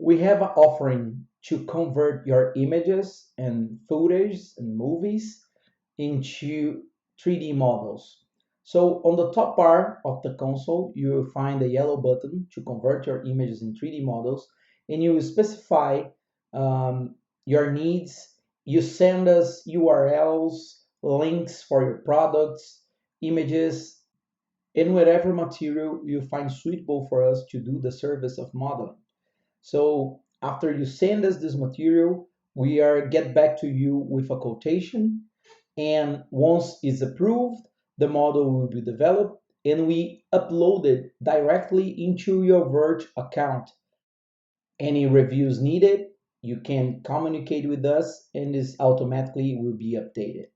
We have an offering to convert your images and footage and movies into 3D models. So on the top bar of the console, you will find a yellow button to convert your images in 3D models, and you will specify your needs. You send us URLs, links for your products, images, and whatever material you find suitable for us to do the service of modeling. So after you send us this material, we are get back to you with a quotation, and once it's approved, the model will be developed and we upload it directly into your VYRCH account. Any reviews needed, you can communicate with us and this automatically will be updated.